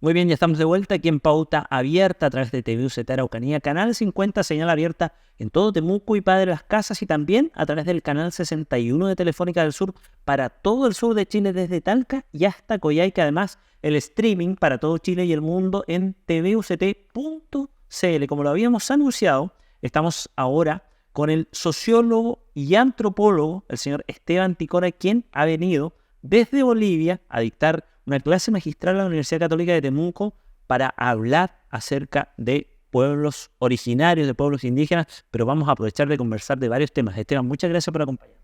Muy bien, ya estamos de vuelta aquí en Pauta Abierta a través de TVUCT Araucanía, Canal 50, señal abierta en todo Temuco y Padre Las Casas, y también a través del Canal 61 de Telefónica del Sur para todo el sur de Chile, desde Talca y hasta Coyhaique. Además, el streaming para todo Chile y el mundo en tvuct.cl. Como lo habíamos anunciado, estamos ahora con el sociólogo y antropólogo, el señor Esteban Ticona, quien ha venido desde Bolivia a dictar una clase magistral a la Universidad Católica de Temuco para hablar acerca de pueblos originarios, de pueblos indígenas, pero vamos a aprovechar de conversar de varios temas. Esteban, muchas gracias por acompañarnos.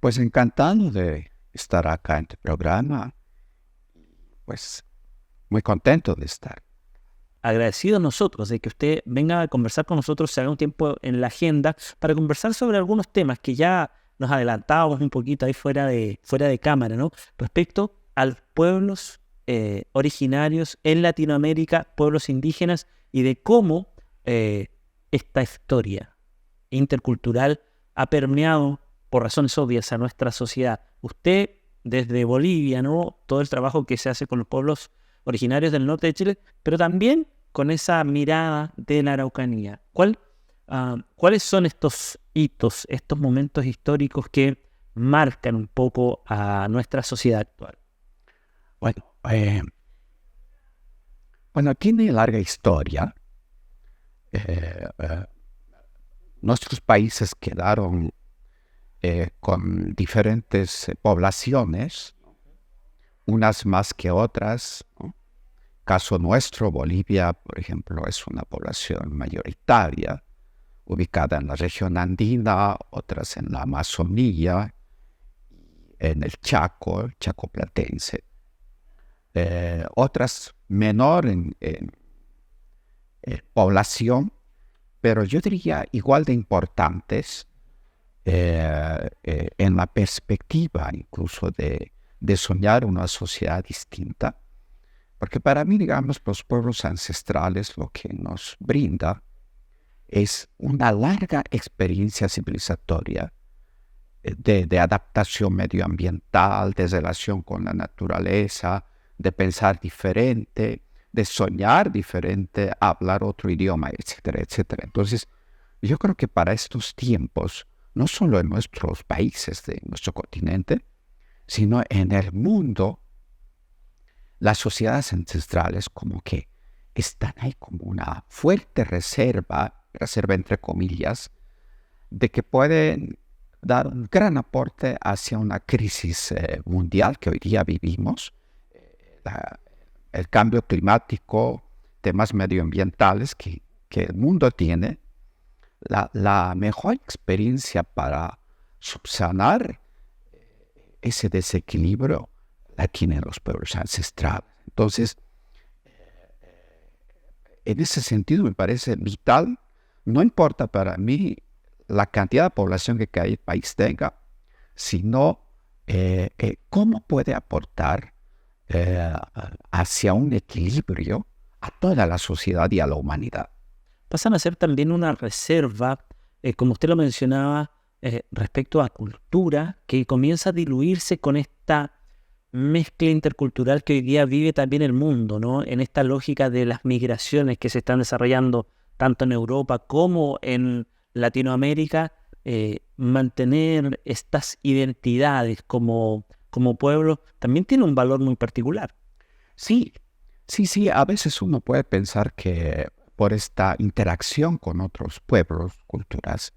Pues encantado de estar acá en tu programa, pues muy contento de estar. Agradecidos nosotros de que usted venga a conversar con nosotros, se haga un tiempo en la agenda para conversar sobre algunos temas que ya nos adelantábamos un poquito ahí fuera de cámara, ¿no? Respecto a los pueblos originarios en Latinoamérica, pueblos indígenas, y de cómo esta historia intercultural ha permeado por razones obvias a nuestra sociedad. Usted, desde Bolivia, ¿no? Todo el trabajo que se hace con los pueblos originarios del norte de Chile, pero también con esa mirada de la Araucanía. ¿Cuáles son estos hitos, estos momentos históricos que marcan un poco a nuestra sociedad actual? Bueno, tiene larga historia. Nuestros países quedaron con diferentes poblaciones, unas más que otras, ¿no? Caso nuestro, Bolivia, por ejemplo, es una población mayoritaria, ubicada en la región andina, otras en la Amazonía, en el Chaco platense. Otras menor en población, pero yo diría igual de importantes en la perspectiva incluso de soñar una sociedad distinta, porque para mí, digamos, los pueblos ancestrales lo que nos brinda es una larga experiencia civilizatoria de adaptación medioambiental, de relación con la naturaleza, de pensar diferente, de soñar diferente, hablar otro idioma, etcétera, etcétera. Entonces, yo creo que para estos tiempos, no solo en nuestros países de nuestro continente, sino en el mundo, las sociedades ancestrales como que están ahí como una fuerte reserva entre comillas, de que pueden dar un gran aporte hacia una crisis mundial que hoy día vivimos, el cambio climático, temas medioambientales que el mundo tiene. La mejor experiencia para subsanar ese desequilibrio la tienen los pueblos ancestrales. Entonces, en ese sentido me parece vital. No importa para mí la cantidad de población que cada país tenga, sino cómo puede aportar hacia un equilibrio a toda la sociedad y a la humanidad. Pasan a ser también una reserva, como usted lo mencionaba, respecto a cultura, que comienza a diluirse con esta mezcla intercultural que hoy día vive también el mundo, ¿no? En esta lógica de las migraciones que se están desarrollando tanto en Europa como en Latinoamérica, mantener estas identidades como pueblo también tiene un valor muy particular. Sí, a veces uno puede pensar que por esta interacción con otros pueblos, culturas,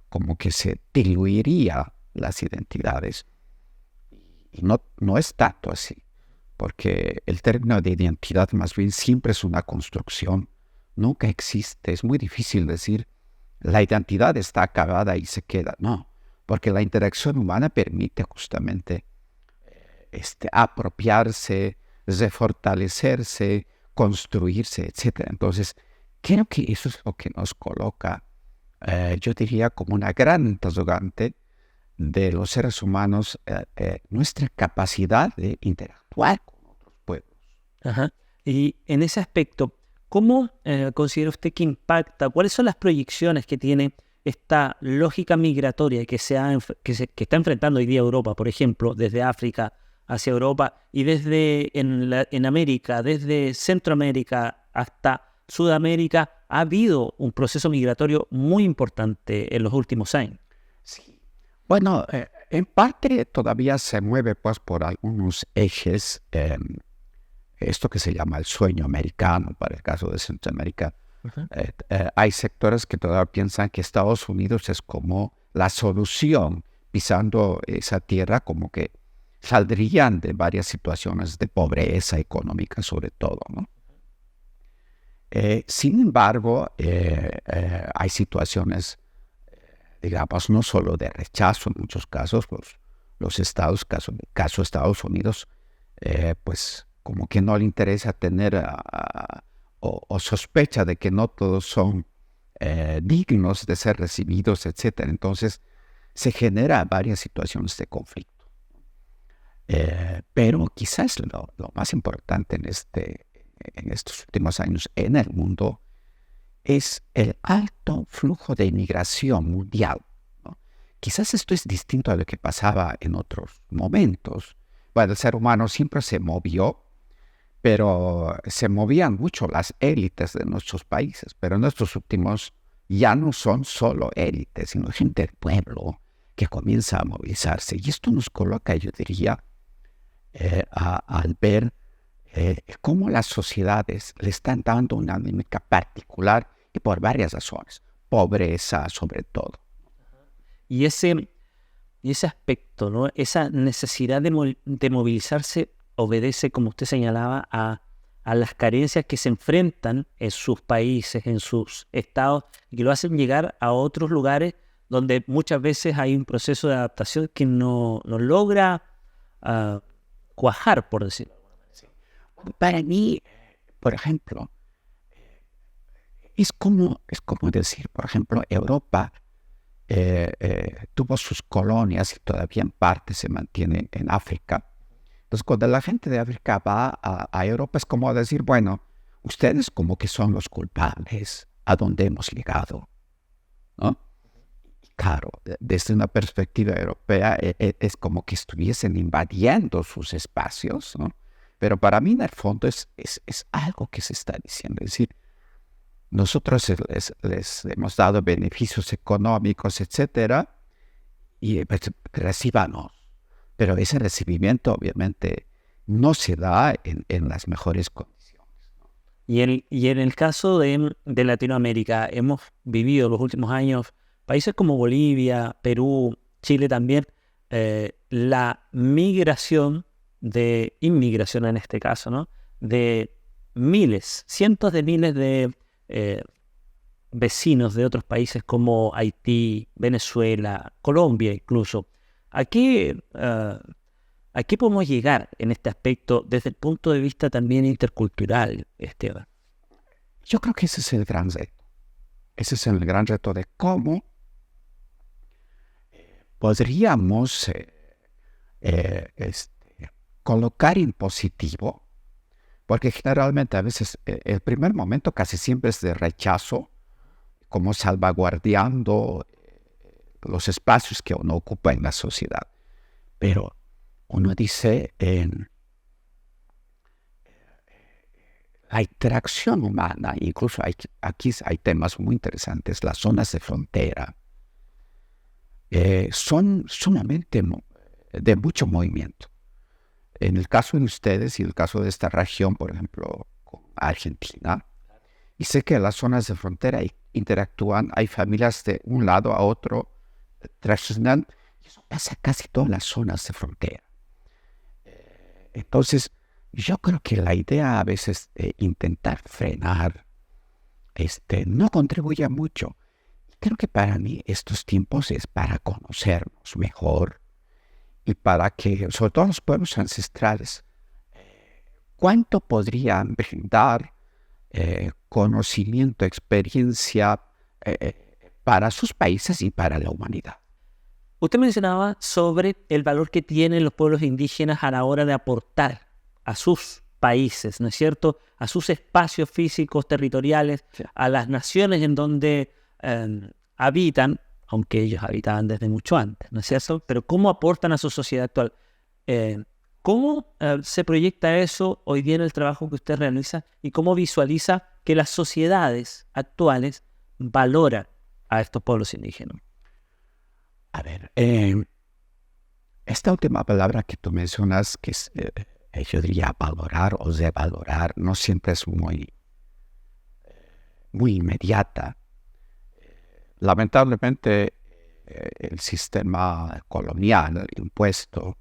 como que se diluiría las identidades. Y no es tanto así, porque el término de identidad más bien siempre es una construcción, nunca existe. Es muy difícil decir la identidad está acabada y se queda, no, porque la interacción humana permite justamente apropiarse, refortalecerse, construirse, etc. Entonces, creo que eso es lo que nos coloca, yo diría, como una gran interrogante de los seres humanos, nuestra capacidad de interactuar con otros pueblos. Ajá. Y en ese aspecto, ¿cómo considera usted que impacta? ¿Cuáles son las proyecciones que tiene esta lógica migratoria que está enfrentando hoy día Europa, por ejemplo, desde África hacia Europa, y desde en América, desde Centroamérica hasta Sudamérica, ha habido un proceso migratorio muy importante en los últimos años. Sí. Bueno, en parte todavía se mueve pues por algunos ejes, esto que se llama el sueño americano para el caso de Centroamérica. Uh-huh. Hay sectores que todavía piensan que Estados Unidos es como la solución, pisando esa tierra como que saldrían de varias situaciones de pobreza económica sobre todo, ¿no? Sin embargo, hay situaciones, digamos, no solo de rechazo en muchos casos, los estados, caso Estados Unidos, pues como que no le interesa tener o sospecha de que no todos son dignos de ser recibidos, etc. Entonces se generan varias situaciones de conflicto. Pero quizás lo más importante en estos últimos años en el mundo es el alto flujo de inmigración mundial, ¿no? Quizás esto es distinto a lo que pasaba en otros momentos. Bueno, el ser humano siempre se movió, pero se movían mucho las élites de nuestros países. Pero en estos últimos ya no son solo élites, sino gente del pueblo que comienza a movilizarse. Y esto nos coloca, yo diría, al ver cómo las sociedades le están dando una dinámica particular y por varias razones. Pobreza, sobre todo. Y ese aspecto, ¿no? Esa necesidad de movilizarse obedece, como usted señalaba, a las carencias que se enfrentan en sus países, en sus estados, y que lo hacen llegar a otros lugares donde muchas veces hay un proceso de adaptación que no logra cuajar, por decirlo. Para mí, por ejemplo, es como decir, por ejemplo, Europa tuvo sus colonias y todavía en parte se mantiene en África. Entonces, cuando la gente de África va a Europa, es como decir, bueno, ustedes como que son los culpables a donde hemos llegado, ¿no? Y claro, desde una perspectiva europea es como que estuviesen invadiendo sus espacios, ¿no? Pero para mí, en el fondo, es algo que se está diciendo. Es decir, nosotros les hemos dado beneficios económicos, etcétera, y pues, recíbanos. Pero ese recibimiento, obviamente, no se da en las mejores condiciones, ¿no? Y en el caso de Latinoamérica, hemos vivido los últimos años países como Bolivia, Perú, Chile también, la inmigración en este caso, ¿no? De cientos de miles de vecinos de otros países como Haití, Venezuela, Colombia incluso. ¿A qué podemos llegar en este aspecto desde el punto de vista también intercultural, Esteban? Yo creo que ese es el gran reto. Ese es el gran reto de cómo podríamos colocar en positivo, porque generalmente a veces el primer momento casi siempre es de rechazo, como salvaguardando los espacios que uno ocupa en la sociedad. Pero uno dice la interacción humana, incluso aquí hay temas muy interesantes, las zonas de frontera, son sumamente de mucho movimiento. En el caso de ustedes y el caso de esta región, por ejemplo, con Argentina, y sé que en las zonas de frontera interactúan, hay familias de un lado a otro, transicionan, y eso pasa casi todas las zonas de frontera. Entonces, yo creo que la idea a veces de intentar frenar no contribuye mucho. Creo que para mí estos tiempos es para conocernos mejor y para que, sobre todo los pueblos ancestrales, cuánto podrían brindar conocimiento, experiencia para sus países y para la humanidad. Usted mencionaba sobre el valor que tienen los pueblos indígenas a la hora de aportar a sus países, ¿no es cierto?, a sus espacios físicos, territoriales, sí, a las naciones en donde habitan, aunque ellos habitaban desde mucho antes, ¿no es cierto? Pero ¿cómo aportan a su sociedad actual? ¿Cómo se proyecta eso hoy día en el trabajo que usted realiza y cómo visualiza que las sociedades actuales valoran a estos pueblos indígenas? A ver, esta última palabra que tú mencionas, que es, yo diría valorar o devalorar, no siempre es muy inmediata. Lamentablemente, el sistema colonial impuesto,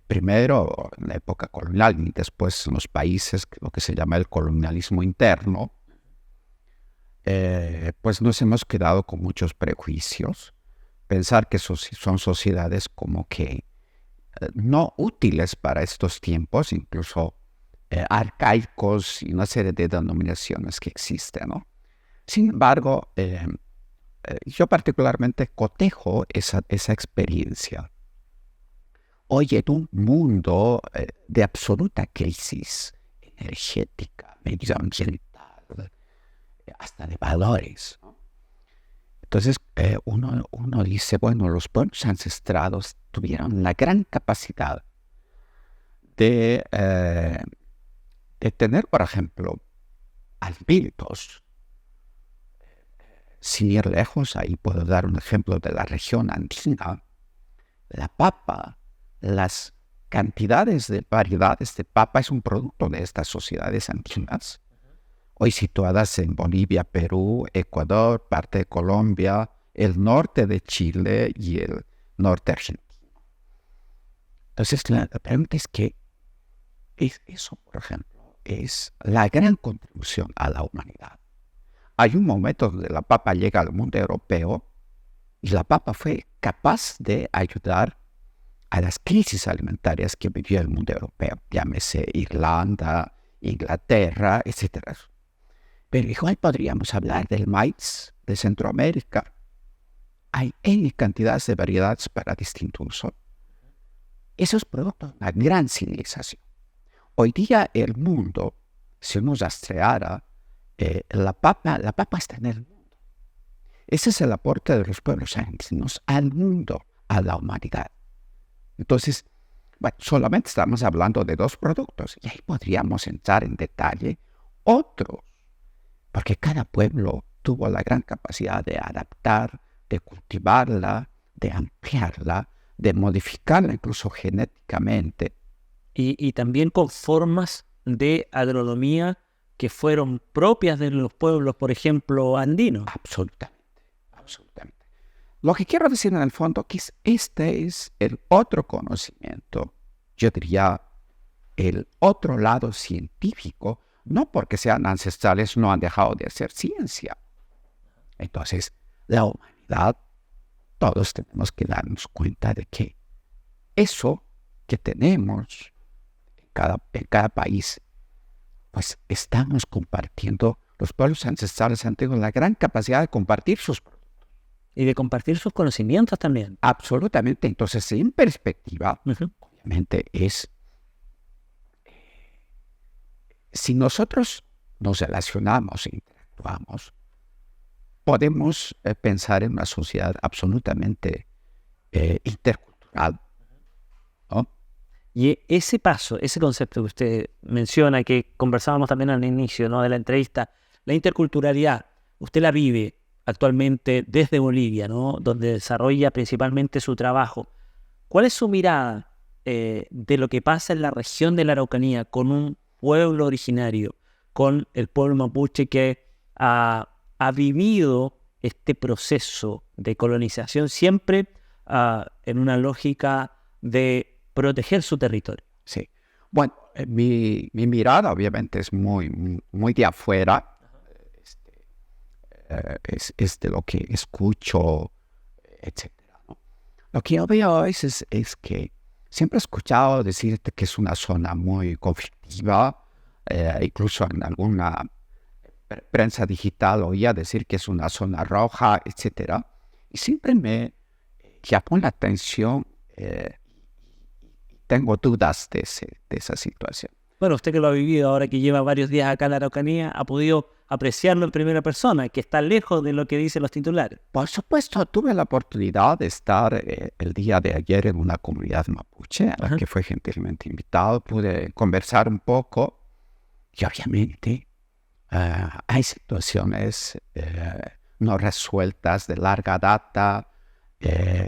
primero en la época colonial y después en los países, lo que se llama el colonialismo interno, pues nos hemos quedado con muchos prejuicios. Pensar que son sociedades como que no útiles para estos tiempos, incluso arcaicos y una serie de denominaciones que existen, ¿no? Sin embargo, yo particularmente cotejo esa experiencia. Hoy en un mundo de absoluta crisis energética, medioambiental, hasta de valores, ¿no? Entonces uno dice, bueno, los pueblos ancestrales tuvieron la gran capacidad de tener, por ejemplo, alimentos. Sin ir lejos, ahí puedo dar un ejemplo de la región andina. La papa, las cantidades de variedades de papa es un producto de estas sociedades andinas, hoy situadas en Bolivia, Perú, Ecuador, parte de Colombia, el norte de Chile y el norte argentino. Entonces la pregunta es que eso, por ejemplo, es la gran contribución a la humanidad. Hay un momento donde la papa llega al mundo europeo y la papa fue capaz de ayudar a las crisis alimentarias que vivía el mundo europeo, llámese Irlanda, Inglaterra, etc. Pero igual podríamos hablar del maíz de Centroamérica. Hay N cantidades de variedades para distinto uso. Eso es producto de una gran civilización. Hoy día el mundo, si uno rastreara, la papa está en el mundo. Ese es el aporte de los pueblos andinos al mundo, a la humanidad. Entonces, bueno, solamente estamos hablando de 2 productos y ahí podríamos entrar en detalle otros, porque cada pueblo tuvo la gran capacidad de adaptar, de cultivarla, de ampliarla, de modificarla incluso genéticamente. Y también con formas de agronomía que fueron propias de los pueblos, por ejemplo, andinos. Absolutamente. Lo que quiero decir en el fondo que este es el otro conocimiento, yo diría el otro lado científico, no porque sean ancestrales no han dejado de hacer ciencia. Entonces, la humanidad, todos tenemos que darnos cuenta de que eso que tenemos en cada país, pues estamos compartiendo. Los pueblos ancestrales han tenido la gran capacidad de compartir sus productos. Y de compartir sus conocimientos también. Absolutamente. Entonces, en perspectiva, obviamente es, si nosotros nos relacionamos e interactuamos, podemos pensar en una sociedad absolutamente intercultural, ¿no? Y ese paso, ese concepto que usted menciona, que conversábamos también al inicio, ¿no?, de la entrevista, la interculturalidad, usted la vive actualmente desde Bolivia, ¿no?, donde desarrolla principalmente su trabajo. ¿Cuál es su mirada de lo que pasa en la región de la Araucanía con un pueblo originario, con el pueblo mapuche que ha vivido este proceso de colonización siempre en una lógica de proteger su territorio? Sí. Bueno, mi mirada obviamente es muy de afuera. Es de lo que escucho, etcétera, ¿no? Lo que yo veo a veces es que siempre he escuchado decirte que es una zona muy conflictiva, incluso en alguna prensa digital oía decir que es una zona roja, etcétera. Y siempre me llamó la atención, tengo dudas de esa situación. Bueno, usted que lo ha vivido ahora que lleva varios días acá en la Araucanía, ha podido apreciarlo en primera persona, que está lejos de lo que dicen los titulares. Por supuesto, tuve la oportunidad de estar el día de ayer en una comunidad mapuche a la que fue gentilmente invitado. Pude conversar un poco y obviamente hay situaciones no resueltas de larga data,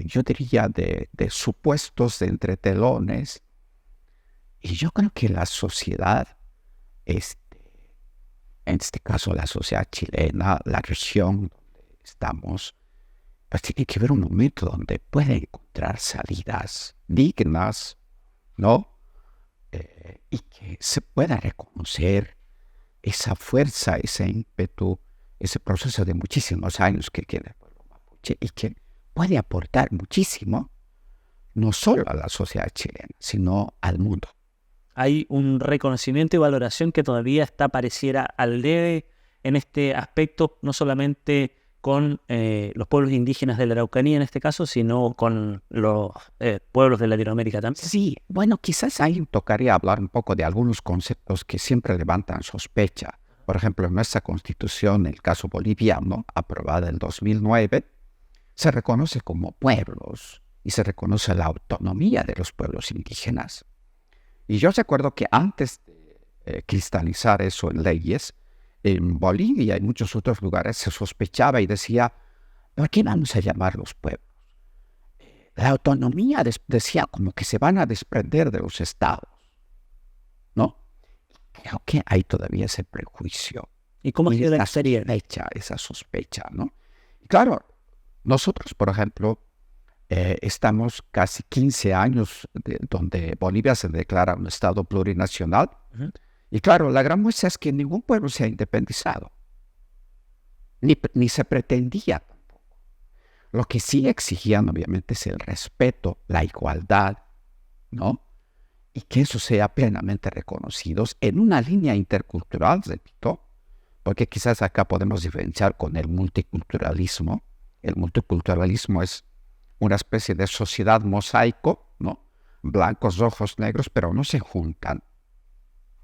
yo diría de supuestos entretelones. Y yo creo que la sociedad, en este caso la sociedad chilena, la región donde estamos, pues tiene que haber un momento donde puede encontrar salidas dignas, ¿no? Y que se pueda reconocer esa fuerza, ese ímpetu, ese proceso de muchísimos años que tiene el pueblo mapuche y que puede aportar muchísimo, no solo a la sociedad chilena, sino al mundo. Hay un reconocimiento y valoración que todavía está pareciera al debe en este aspecto, no solamente con los pueblos indígenas de la Araucanía en este caso, sino con los pueblos de Latinoamérica también. Sí, bueno, quizás ahí tocaría hablar un poco de algunos conceptos que siempre levantan sospecha. Por ejemplo, en nuestra Constitución, el caso boliviano, aprobada en 2009, se reconoce como pueblos y se reconoce la autonomía de los pueblos indígenas. Y yo recuerdo que antes de cristalizar eso en leyes, en Bolivia y en muchos otros lugares se sospechaba y decía, ¿por qué vamos a llamar los pueblos? La autonomía decía como que se van a desprender de los estados, ¿no? Creo que hay todavía ese prejuicio. ¿Y cómo ha sido la experiencia? Esa sospecha, ¿no? Y claro, nosotros, por ejemplo, estamos casi 15 años donde Bolivia se declara un estado plurinacional. Y claro, la gran muestra es que ningún pueblo se ha independizado. Ni se pretendía tampoco. Lo que sí exigían, obviamente, es el respeto, la igualdad, ¿no? Y que eso sea plenamente reconocido en una línea intercultural, repito, porque quizás acá podemos diferenciar con el multiculturalismo. El multiculturalismo es una especie de sociedad mosaico, ¿no? Blancos, rojos, negros, pero no se juntan.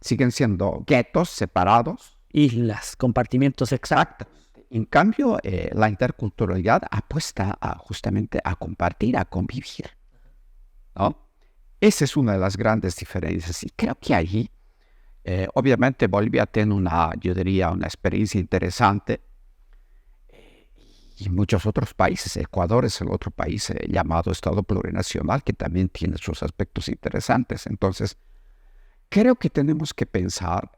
Siguen siendo guetos separados. Islas, compartimientos exactos. En cambio, la interculturalidad apuesta justamente a compartir, a convivir, ¿no? Esa es una de las grandes diferencias. Y creo que allí, obviamente, Bolivia tiene yo diría, una experiencia interesante. Y muchos otros países. Ecuador es el otro país llamado Estado Plurinacional que también tiene sus aspectos interesantes. Entonces, creo que tenemos que pensar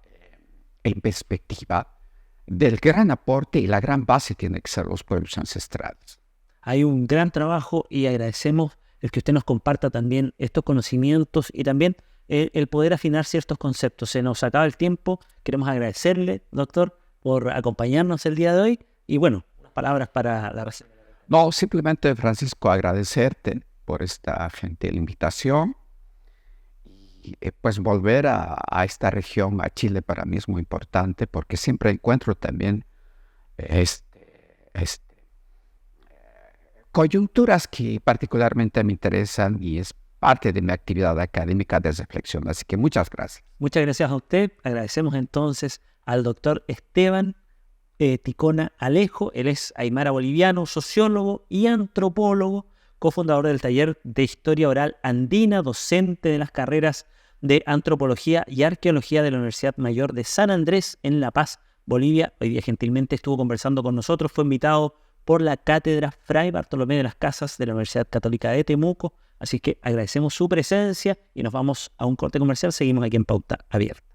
en perspectiva del gran aporte y la gran base tienen que ser los pueblos ancestrales. Hay un gran trabajo y agradecemos el que usted nos comparta también estos conocimientos y también el poder afinar ciertos conceptos. Se nos acaba el tiempo. Queremos agradecerle, doctor, por acompañarnos el día de hoy. Y bueno, palabras para la reserva. No, simplemente, Francisco, agradecerte por esta gentil invitación y pues volver a esta región, a Chile, para mí es muy importante porque siempre encuentro también coyunturas que particularmente me interesan y es parte de mi actividad académica de reflexión. Así que muchas gracias. Muchas gracias a usted. Agradecemos entonces al doctor Esteban Ticona Alejo. Él es aymara boliviano, sociólogo y antropólogo, cofundador del taller de Historia Oral Andina, docente de las carreras de Antropología y Arqueología de la Universidad Mayor de San Andrés en La Paz, Bolivia. Hoy día gentilmente estuvo conversando con nosotros, fue invitado por la Cátedra Fray Bartolomé de las Casas de la Universidad Católica de Temuco, así que agradecemos su presencia y nos vamos a un corte comercial. Seguimos aquí en Pauta Abierta.